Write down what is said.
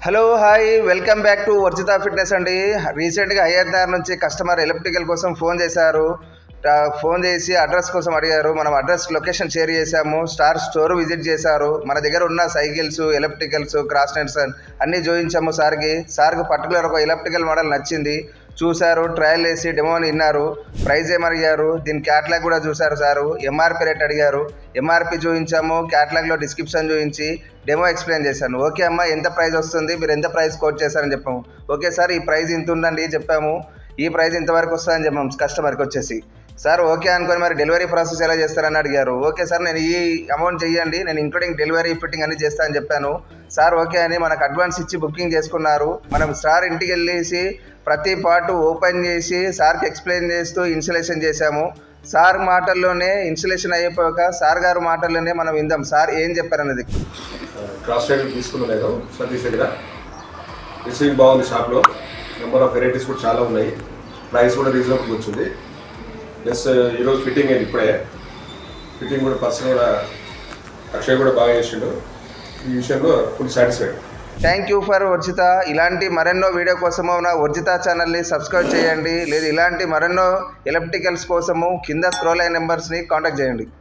Hello hi welcome back to Varjitha fitness అండి. రీసెంట్గా హైదరాబాద్ నుంచి కస్టమర్ ఎలక్ట్రికల్ కోసం ఫోన్ చేశారు. ఫోన్ చేసి అడ్రస్ కోసం అడిగారు. మనం అడ్రస్ లొకేషన్ షేర్ చేశాము. స్టోర్ విజిట్ చేశారు. మన దగ్గర ఉన్న సైకిల్స్, ఎలక్ట్రికల్స్, క్రాస్ నెట్స్ అన్నీ చూపించాము సార్కి పర్టికులర్ ఒక ఎలక్ట్రికల్ మోడల్ నచ్చింది. చూశారు, ట్రయల్ వేసి డెమోని విన్నారు. ప్రైజ్ ఏమడిగారు, దీని క్యాటలాగ్ కూడా చూశారు సారు. ఎంఆర్పి రేట్ అడిగారు. ఎంఆర్పి చూపించాము, క్యాటలాగ్లో డిస్క్రిప్షన్ చూపించి డెమో ఎక్స్ప్లెయిన్ చేశాను. ఓకే అమ్మ, ఎంత ప్రైస్ వస్తుంది, మీరు ఎంత ప్రైస్ కోట్ చేశారని చెప్పాము. ఓకే సార్, ఈ ప్రైస్ ఇంత ఉండండి చెప్పాము. ఈ ప్రైస్ ఇంతవరకు వస్తుందని చెప్పాము కస్టమర్కి వచ్చేసి. సార్ ఓకే అనుకొని మరి డెలివరీ ప్రాసెస్ ఎలా చేస్తారని అడిగారు. ఓకే సార్, నేను ఈ అమౌంట్ చెయ్యండి, నేను ఇంక్లూడింగ్ డెలివరీ ఫిట్టింగ్ అన్ని చేస్తానని చెప్పాను. సార్ ఓకే అని మనకు అడ్వాన్స్ ఇచ్చి బుకింగ్ చేసుకున్నారు. మనం సార్ ఇంటికి వెళ్ళేసి ప్రతి పార్ట్ ఓపెన్ చేసి సార్కి ఎక్స్ప్లెయిన్ చేస్తూ ఇన్స్టలేషన్ చేశాము. సార్ మాటల్లోనే ఇన్స్టలేషన్ అయిపోయాక సార్ గారు మాటల్లోనే మనం విందాం సార్ ఏం చెప్పారన్నది. క్రాస్ టైల్ తీసుకున్నాను సతీష్ దగ్గర. రిసీవింగ్ బాగుంది షాప్లో. నెంబర్ ఆఫ్ వెరైటీస్ కూడా చాలా ఉన్నాయి. ప్రైస్ కూడా రీజనబుల్ వచ్చింది. ప్లస్ ఈరోజు ఫిట్టింగ్ అయింది ఇప్పుడే. ఫిట్టింగ్ కూడా పర్సన్ కూడా అక్షయ్ కూడా బాగా చేసిండు. ఈ విషయంలో full satisfied. Thank you for Varjitha. ఇలాంటి మరెన్నో వీడియో కోసము నా వర్జిత ఛానల్ని సబ్స్క్రైబ్ చేయండి. లేదు ఇలాంటి మరెన్నో ఎలక్ట్రికల్స్ కోసము కింద స్క్రోల్ అయిన నెంబర్స్ని కాంటాక్ట్ చేయండి.